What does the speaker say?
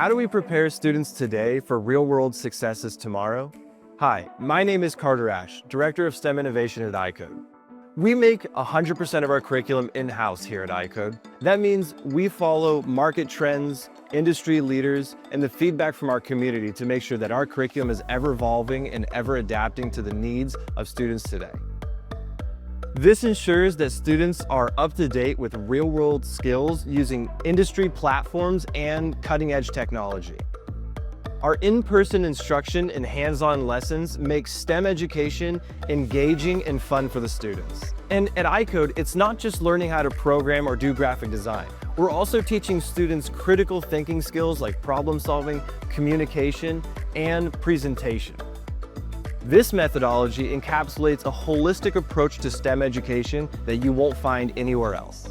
How do we prepare students today for real-world successes tomorrow? Hi, my name is Carter Ash, Director of STEM Innovation at iCode. We make 100% of our curriculum in-house here at iCode. That means we follow market trends, industry leaders, and the feedback from our community to make sure that our curriculum is ever evolving and ever adapting to the needs of students today. This ensures that students are up to date with real-world skills using industry platforms and cutting-edge technology. Our in-person instruction and hands-on lessons make STEM education engaging and fun for the students. And at iCode, it's not just learning how to program or do graphic design. We're also teaching students critical thinking skills like problem solving, communication, and presentation. This methodology encapsulates a holistic approach to STEM education that you won't find anywhere else.